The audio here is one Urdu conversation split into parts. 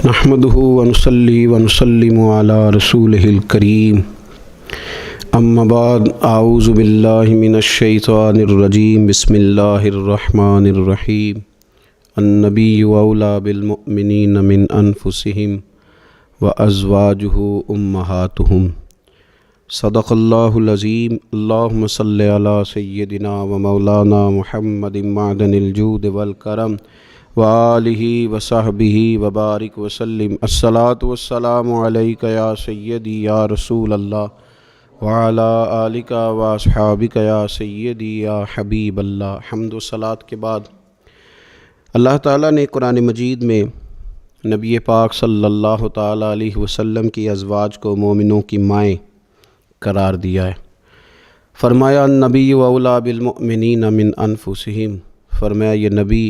نحمده ونصلي ونسلم على رسوله الكريم اما بعد اعوذ بالله من الشیطان الرجیم بسم اللہ الرحمن الرحیم النبی اولی بالمؤمنین من انفسهم وازواجه امہاتهم صدق اللہ العظیم اللہم صلی علی سیدنا ومولانا محمد معدن الجود والکرم وآلہ وصحبہ وبارک وسلم الصلاۃ والسلام علیک یا سیدی یا رسول اللہ وعلی آلک واصحابک یا سیدی یا حبیب اللہ۔ حمد و صلاۃ کے بعد اللہ تعالیٰ نے قرآن مجید میں نبی پاک صلی اللہ تعالیٰ علیہ وسلم کی ازواج کو مومنوں کی مائیں قرار دیا ہے۔ فرمایا النبی اولی بالمؤمنین من انفسہم، فرمایا یہ نبی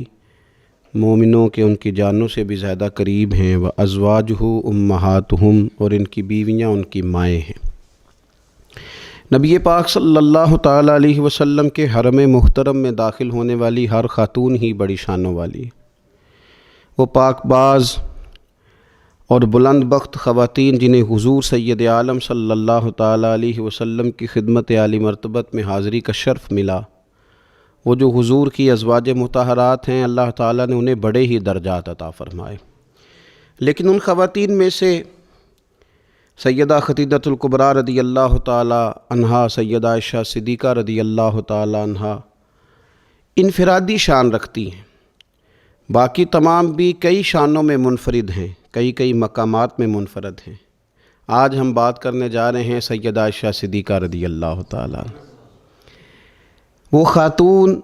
مومنوں کے ان کی جانوں سے بھی زیادہ قریب ہیں، وازواجہ امہاتہم، اور ان کی بیویاں ان کی مائیں ہیں۔ نبی پاک صلی اللہ تعالیٰ علیہ وسلم کے حرم محترم میں داخل ہونے والی ہر خاتون ہی بڑی شانوں والی ہے۔ وہ پاک باز اور بلند بخت خواتین جنہیں حضور سید عالم صلی اللہ تعالیٰ علیہ وسلم کی خدمت عالی مرتبت میں حاضری کا شرف ملا، وہ جو حضور کی ازواج مطہرات ہیں، اللہ تعالیٰ نے انہیں بڑے ہی درجات عطا فرمائے۔ لیکن ان خواتین میں سے سیدہ خدیجۃ الکبریٰ رضی اللہ تعالیٰ عنہا، سیدہ عائشہ صدیقہ رضی اللہ تعالیٰ عنہا انفرادی شان رکھتی ہیں، باقی تمام بھی کئی شانوں میں منفرد ہیں، کئی مقامات میں منفرد ہیں۔ آج ہم بات کرنے جا رہے ہیں سیدہ عائشہ صدیقہ رضی اللہ تعالیٰ عنہ، وہ خاتون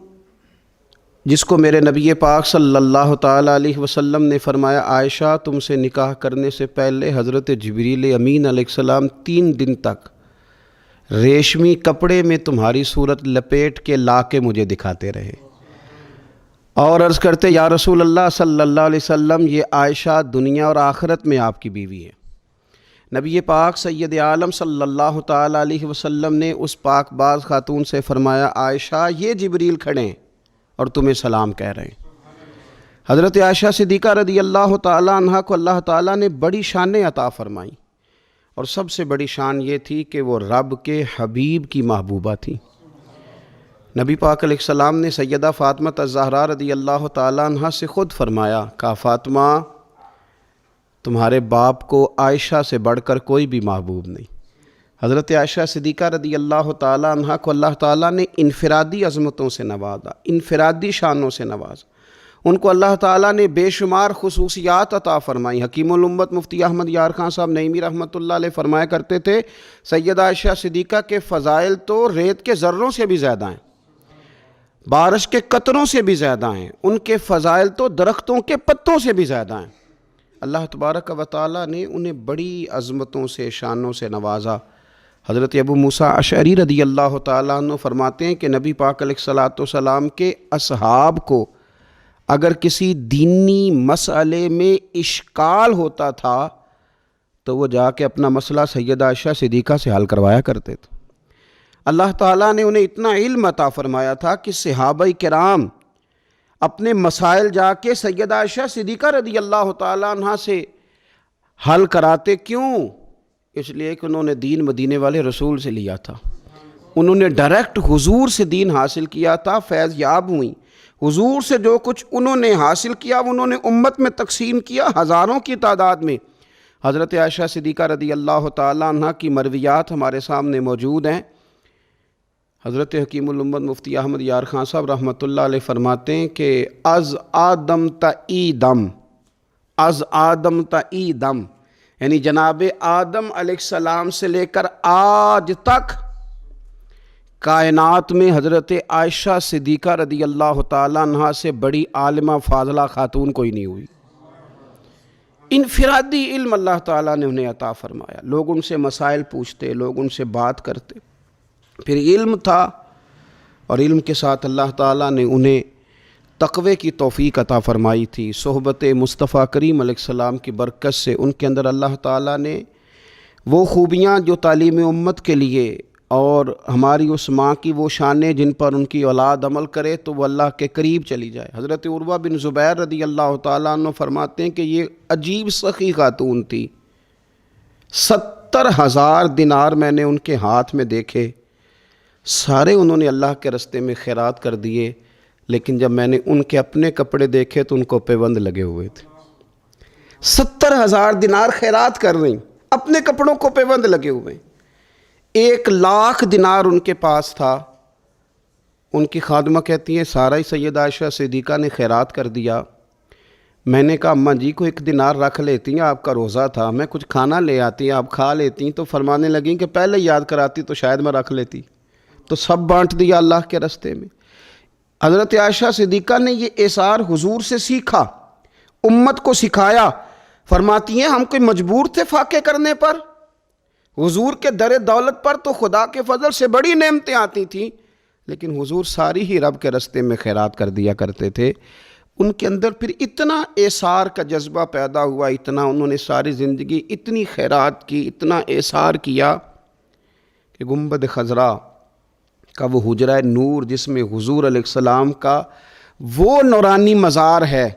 جس کو میرے نبی پاک صلی اللہ تعالیٰ علیہ وسلم نے فرمایا عائشہ تم سے نکاح کرنے سے پہلے حضرت جبریل امین علیہ السلام 3 دن تک ریشمی کپڑے میں تمہاری صورت لپیٹ کے لا کے مجھے دکھاتے رہے، اور عرض کرتے یا رسول اللہ صلی اللہ علیہ وسلم یہ عائشہ دنیا اور آخرت میں آپ کی بیوی ہے۔ نبی پاک سید عالم صلی اللہ تعالیٰ علیہ وسلم نے اس پاک باز خاتون سے فرمایا عائشہ یہ جبریل کھڑے ہیں اور تمہیں سلام کہہ رہے ہیں۔ حضرت عائشہ صدیقہ رضی اللہ تعالیٰ عنہ کو اللہ تعالیٰ نے بڑی شانیں عطا فرمائیں، اور سب سے بڑی شان یہ تھی کہ وہ رب کے حبیب کی محبوبہ تھی۔ نبی پاک علیہ السلام نے سیدہ فاطمہ الزہراء رضی اللہ تعالیٰ عنہ سے خود فرمایا، کہا فاطمہ تمہارے باپ کو عائشہ سے بڑھ کر کوئی بھی محبوب نہیں۔ حضرت عائشہ صدیقہ رضی اللہ تعالیٰ عنہ کو اللہ تعالیٰ نے انفرادی عظمتوں سے نوازا، انفرادی شانوں سے نوازا، ان کو اللہ تعالیٰ نے بے شمار خصوصیات عطا فرمائی۔ حکیم الامت مفتی احمد یار خان صاحب نعیمی رحمۃ اللہ علیہ فرمایا کرتے تھے سیدہ عائشہ صدیقہ کے فضائل تو ریت کے ذروں سے بھی زیادہ ہیں، بارش کے قطروں سے بھی زیادہ ہیں، ان کے فضائل تو درختوں کے پتوں سے بھی زیادہ ہیں۔ اللہ تبارک و تعالیٰ نے انہیں بڑی عظمتوں سے شانوں سے نوازا۔ حضرت ابو موسیٰ اشعری رضی اللہ تعالیٰ عنہ فرماتے ہیں کہ نبی پاک علیہ السلام کے اصحاب کو اگر کسی دینی مسئلے میں اشکال ہوتا تھا تو وہ جا کے اپنا مسئلہ سیدہ عائشہ صدیقہ سے حل کروایا کرتے تھے۔ اللہ تعالیٰ نے انہیں اتنا علم عطا فرمایا تھا کہ صحابہ کرام اپنے مسائل جا کے سیدہ عائشہ صدیقہ رضی اللہ تعالیٰ عنہ سے حل کراتے، کیوں؟ اس لیے کہ انہوں نے دین مدینے والے رسول سے لیا تھا، انہوں نے ڈائریکٹ حضور سے دین حاصل کیا تھا، فیض یاب ہوئیں۔ حضور سے جو کچھ انہوں نے حاصل کیا انہوں نے امت میں تقسیم کیا ہزاروں کی تعداد میں۔ حضرت عائشہ صدیقہ رضی اللہ تعالیٰ عنہ کی مرویات ہمارے سامنے موجود ہیں۔ حضرت حکیم الامت مفتی احمد یار خان صاحب رحمۃ اللہ علیہ فرماتے ہیں کہ از آدم تا ایدم یعنی جناب آدم علیہ السلام سے لے کر آج تک کائنات میں حضرت عائشہ صدیقہ رضی اللہ تعالیٰ عنہ سے بڑی عالمہ فاضلہ خاتون کوئی نہیں ہوئی۔ انفرادی علم اللہ تعالیٰ نے انہیں عطا فرمایا، لوگ ان سے مسائل پوچھتے، لوگ ان سے بات کرتے، پھر علم تھا، اور علم کے ساتھ اللہ تعالیٰ نے انہیں تقوی کی توفیق عطا فرمائی تھی۔ صحبت مصطفیٰ کریم علیہ السلام کی برکت سے ان کے اندر اللہ تعالیٰ نے وہ خوبیاں جو تعلیم امت کے لیے اور ہماری اس ماں کی وہ شانیں جن پر ان کی اولاد عمل کرے تو وہ اللہ کے قریب چلی جائے۔ حضرت عروہ بن زبیر رضی اللہ تعالیٰ عنہ فرماتے ہیں کہ یہ عجیب سخی خاتون تھی، 70,000 دینار میں نے ان کے ہاتھ میں دیکھے، سارے انہوں نے اللہ کے راستے میں خیرات کر دیے، لیکن جب میں نے ان کے اپنے کپڑے دیکھے تو ان کو پیوند لگے ہوئے تھے۔ 70,000 دینار خیرات کر رہی، اپنے کپڑوں کو پیوند لگے ہوئے۔ 1,00,000 دینار ان کے پاس تھا۔ ان کی خادمہ کہتی ہیں سارا ہی سیدہ عائشہ صدیقہ نے خیرات کر دیا۔ میں نے کہا اماں جی کو 1 دینار رکھ لیتی ہیں، آپ کا روزہ تھا، میں کچھ کھانا لے آتی، آپ کھا لیتی۔ تو فرمانے لگیں کہ پہلے یاد کراتی تو شاید میں رکھ لیتی، تو سب بانٹ دیا اللہ کے راستے میں۔ حضرت عائشہ صدیقہ نے یہ اثار حضور سے سیکھا، امت کو سکھایا۔ فرماتی ہیں ہم کوئی مجبور تھے فاقے کرنے پر؟ حضور کے در دولت پر تو خدا کے فضل سے بڑی نعمتیں آتی تھیں، لیکن حضور ساری ہی رب کے راستے میں خیرات کر دیا کرتے تھے۔ ان کے اندر پھر اتنا اثار کا جذبہ پیدا ہوا، اتنا انہوں نے ساری زندگی اتنی خیرات کی، اتنا اثار کیا کہ گنبد خضرا کا وہ حجرہ نور جس میں حضور علیہ السلام کا وہ نورانی مزار ہے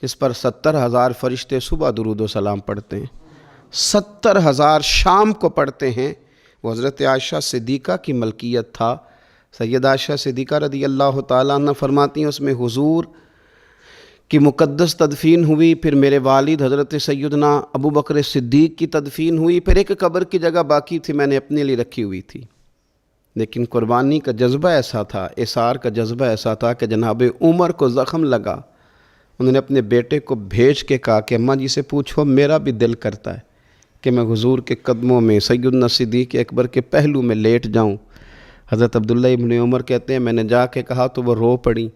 جس پر 70,000 فرشتے صبح درود و سلام پڑھتے ہیں، 70,000 شام کو پڑھتے ہیں، وہ حضرت عائشہ صدیقہ کی ملکیت تھا۔ سیدہ عائشہ صدیقہ رضی اللہ تعالیٰ عنہ فرماتی ہیں اس میں حضور کی مقدس تدفین ہوئی، پھر میرے والد حضرت سیدنا ابو بکر صدیق کی تدفین ہوئی، پھر ایک قبر کی جگہ باقی تھی میں نے اپنے لیے رکھی ہوئی تھی۔ لیکن قربانی کا جذبہ ایسا تھا، اثار کا جذبہ ایسا تھا کہ جناب عمر کو زخم لگا، انہوں نے اپنے بیٹے کو بھیج کے کہا کہ اماں جی سے پوچھو میرا بھی دل کرتا ہے کہ میں حضور کے قدموں میں سیدنا صدیق اکبر کے پہلو میں لیٹ جاؤں۔ حضرت عبداللہ ابن عمر کہتے ہیں میں نے جا کے کہا تو وہ رو پڑی،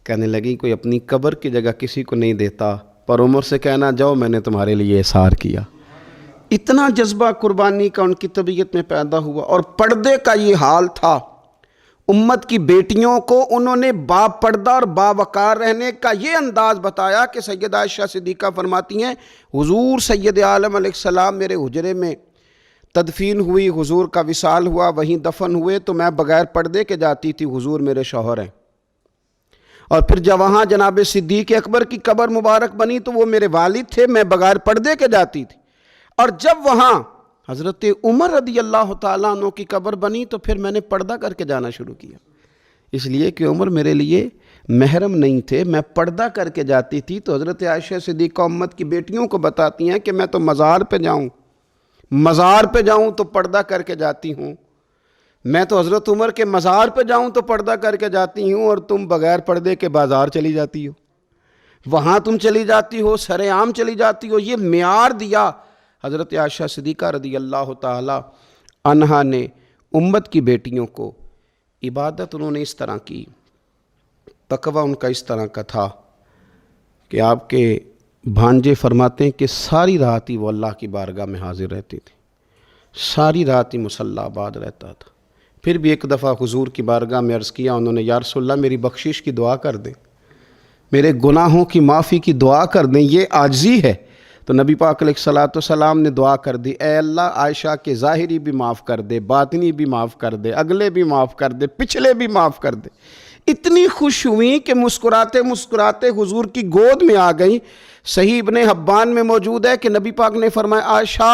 کہنے لگی کوئی اپنی قبر کی جگہ کسی کو نہیں دیتا، پر عمر سے کہنا جاؤ میں نے تمہارے لیے اثار کیا۔ اتنا جذبہ قربانی کا ان کی طبیعت میں پیدا ہوا، اور پردے کا یہ حال تھا۔ امت کی بیٹیوں کو انہوں نے با پردہ اور باوقار رہنے کا یہ انداز بتایا کہ سیدہ عائشہ صدیقہ فرماتی ہیں حضور سید عالم علیہ السلام میرے حجرے میں تدفین ہوئی، حضور کا وصال ہوا، وہیں دفن ہوئے، تو میں بغیر پردے کے جاتی تھی، حضور میرے شوہر ہیں۔ اور پھر جب وہاں جناب صدیق اکبر کی قبر مبارک بنی تو وہ میرے والد تھے، میں بغیر پردے کے جاتی تھی۔ اور جب وہاں حضرت عمر رضی اللہ تعالیٰ عنہ کی قبر بنی تو پھر میں نے پردہ کر کے جانا شروع کیا، اس لیے کہ عمر میرے لیے محرم نہیں تھے، میں پردہ کر کے جاتی تھی۔ تو حضرت عائشہ صدیقہ امت کی بیٹیوں کو بتاتی ہیں کہ میں تو مزار پہ جاؤں تو پردہ کر کے جاتی ہوں، میں تو حضرت عمر کے مزار پہ جاؤں تو پردہ کر کے جاتی ہوں، اور تم بغیر پردے کے بازار چلی جاتی ہو، وہاں تم چلی جاتی ہو، سر عام چلی جاتی ہو۔ یہ معیار دیا حضرت عائشہ صدیقہ رضی اللہ تعالی عنہا نے امت کی بیٹیوں کو۔ عبادت انہوں نے اس طرح کی، تقوی ان کا اس طرح کا تھا کہ آپ کے بھانجے فرماتے ہیں کہ ساری رات ہی وہ اللہ کی بارگاہ میں حاضر رہتی تھی، ساری رات ہی مصلی آباد رہتا تھا۔ پھر بھی ایک دفعہ حضور کی بارگاہ میں عرض کیا انہوں نے، یا رسول اللہ میری بخشش کی دعا کر دیں، میرے گناہوں کی معافی کی دعا کر دیں، یہ عاجزی ہے۔ تو نبی پاک علیہ السلام نے دعا کر دی، اے اللہ عائشہ کے ظاہری بھی معاف کر دے، باطنی بھی معاف کر دے، اگلے بھی معاف کر دے، پچھلے بھی معاف کر دے۔ اتنی خوش ہوئیں کہ مسکراتے مسکراتے حضور کی گود میں آ گئیں۔ صحیح ابن حبان میں موجود ہے کہ نبی پاک نے فرمایا عائشہ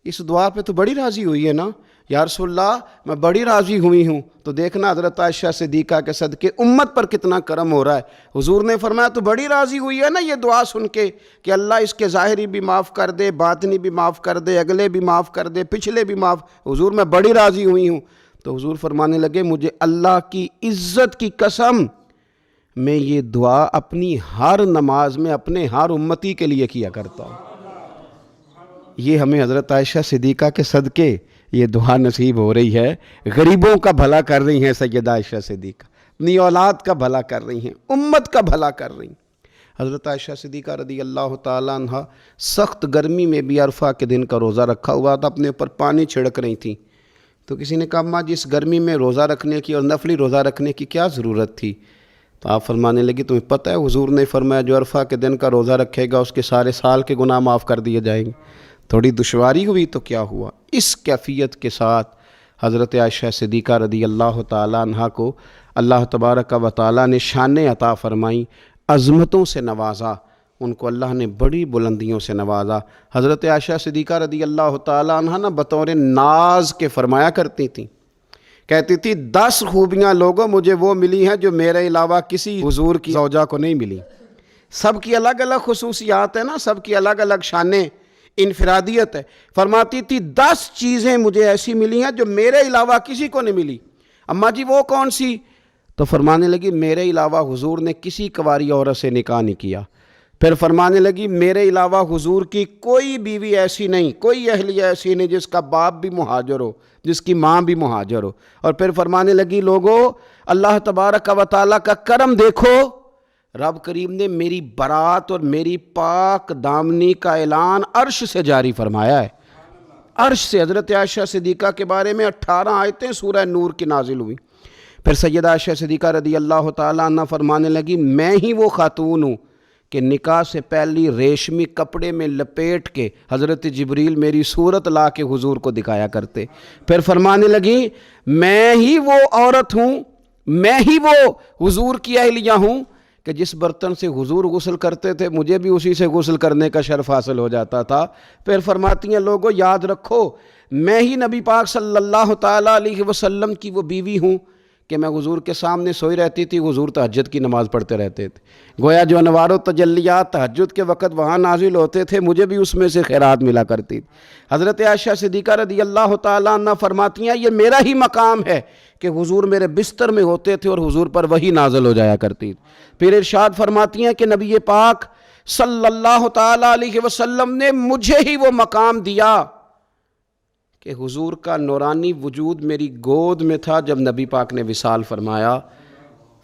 اس دعا پہ تو بڑی راضی ہوئی ہے نا؟ یا رسول اللہ میں بڑی راضی ہوئی ہوں۔ تو دیکھنا حضرت عائشہ صدیقہ کے صدقے امت پر کتنا کرم ہو رہا ہے۔ حضور نے فرمایا تو بڑی راضی ہوئی ہے نا یہ دعا سن کے کہ اللہ اس کے ظاہری بھی معاف کر دے، باطنی بھی معاف کر دے، اگلے بھی معاف کر دے، پچھلے بھی معاف۔ حضور میں بڑی راضی ہوئی ہوں۔ تو حضور فرمانے لگے مجھے اللہ کی عزت کی قسم میں یہ دعا اپنی ہر نماز میں اپنے ہر امتی کے لیے کیا کرتا ہوں۔ یہ ہمیں حضرت عائشہ صدیقہ کے صدقے یہ دعا نصیب ہو رہی ہے۔ غریبوں کا بھلا کر رہی ہیں سیدہ عائشہ صدیقہ، اپنی اولاد کا بھلا کر رہی ہیں، امت کا بھلا کر رہی ہیں۔ حضرت عائشہ صدیقہ رضی اللہ تعالیٰ عنہ سخت گرمی میں بھی عرفہ کے دن کا روزہ رکھا ہوا تھا، اپنے اوپر پانی چھڑک رہی تھیں۔ تو کسی نے کہا اماں جی اس گرمی میں روزہ رکھنے کی اور نفلی روزہ رکھنے کی کیا ضرورت تھی؟ تو آپ فرمانے لگی تمہیں پتہ ہے حضور نے فرمایا جو عرفہ کے دن کا روزہ رکھے گا اس کے سارے سال کے گناہ معاف کر دیے جائیں گے۔ تھوڑی دشواری ہوئی تو کیا ہوا؟ اس کیفیت کے ساتھ حضرت عائشہ صدیقہ رضی اللہ تعالیٰ عنہ کو اللہ تبارک و تعالیٰ نے شانیں عطا فرمائیں، عظمتوں سے نوازا، ان کو اللہ نے بڑی بلندیوں سے نوازا۔ حضرت عائشہ صدیقہ رضی اللہ تعالیٰ عنہ نا بطور ناز کے فرمایا کرتی تھیں، کہتی تھی 10 خوبیاں لوگوں مجھے وہ ملی ہیں جو میرے علاوہ کسی حضور کی زوجہ کو نہیں ملی۔ سب کی الگ الگ خصوصیات ہیں نا، سب کی الگ الگ شانیں، انفرادیت ہے۔ فرماتی تھی 10 چیزیں مجھے ایسی ملی ہیں جو میرے علاوہ کسی کو نہیں ملی۔ اماں جی وہ کون سی؟ تو فرمانے لگی میرے علاوہ حضور نے کسی کنواری عورت سے نکاح نہیں کیا۔ پھر فرمانے لگی میرے علاوہ حضور کی کوئی بیوی ایسی نہیں، کوئی اہلیہ ایسی نہیں جس کا باپ بھی مہاجر ہو، جس کی ماں بھی مہاجر ہو۔ اور پھر فرمانے لگی لوگو اللہ تبارک و تعالیٰ کا کرم دیکھو، رب کریم نے میری برات اور میری پاک دامنی کا اعلان عرش سے جاری فرمایا ہے۔ عرش سے حضرت عائشہ صدیقہ کے بارے میں 18 آیتیں سورہ نور کی نازل ہوئی۔ پھر سیدہ عائشہ صدیقہ رضی اللہ تعالیٰ عنہ فرمانے لگی میں ہی وہ خاتون ہوں کہ نکاح سے پہلی ریشمی کپڑے میں لپیٹ کے حضرت جبریل میری صورت لا کے حضور کو دکھایا کرتے۔ پھر فرمانے لگی میں ہی وہ عورت ہوں، میں ہی وہ حضور کی اہلیہ ہوں کہ جس برتن سے حضور غسل کرتے تھے مجھے بھی اسی سے غسل کرنے کا شرف حاصل ہو جاتا تھا۔ پھر فرماتی ہیں لوگو یاد رکھو میں ہی نبی پاک صلی اللہ تعالیٰ علیہ وسلم کی وہ بیوی ہوں کہ میں حضور کے سامنے سوئی رہتی تھی، حضور تہجد کی نماز پڑھتے رہتے تھے، گویا جو انوار و تجلیات تہجد کے وقت وہاں نازل ہوتے تھے مجھے بھی اس میں سے خیرات ملا کرتی تھی۔ حضرت عائشہ صدیقہ رضی اللہ تعالیٰ عنہ فرماتی ہیں یہ میرا ہی مقام ہے کہ حضور میرے بستر میں ہوتے تھے اور حضور پر وحی نازل ہو جایا کرتی تھی۔ پھر ارشاد فرماتی ہیں کہ نبی پاک صلی اللہ تعالیٰ علیہ وسلم نے مجھے ہی وہ مقام دیا کہ حضور کا نورانی وجود میری گود میں تھا جب نبی پاک نے وصال فرمایا۔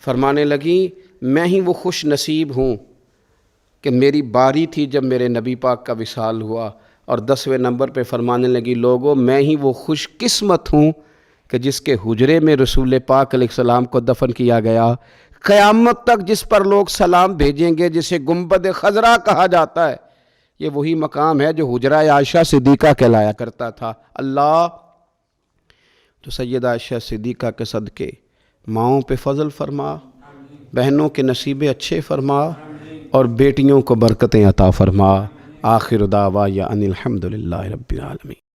فرمانے لگی میں ہی وہ خوش نصیب ہوں کہ میری باری تھی جب میرے نبی پاک کا وصال ہوا۔ اور 10ویں نمبر پہ فرمانے لگی لوگو میں ہی وہ خوش قسمت ہوں کہ جس کے حجرے میں رسول پاک علیہ السلام کو دفن کیا گیا۔ قیامت تک جس پر لوگ سلام بھیجیں گے جسے گنبد خضرا کہا جاتا ہے، یہ وہی مقام ہے جو حجرہ عائشہ صدیقہ کہلایا کرتا تھا۔ اللہ تو سیدہ عائشہ صدیقہ کے صدقے ماؤں پہ فضل فرما، بہنوں کے نصیبے اچھے فرما، اور بیٹیوں کو برکتیں عطا فرما۔ آخر دعوایا ان الحمدللہ رب العالمین۔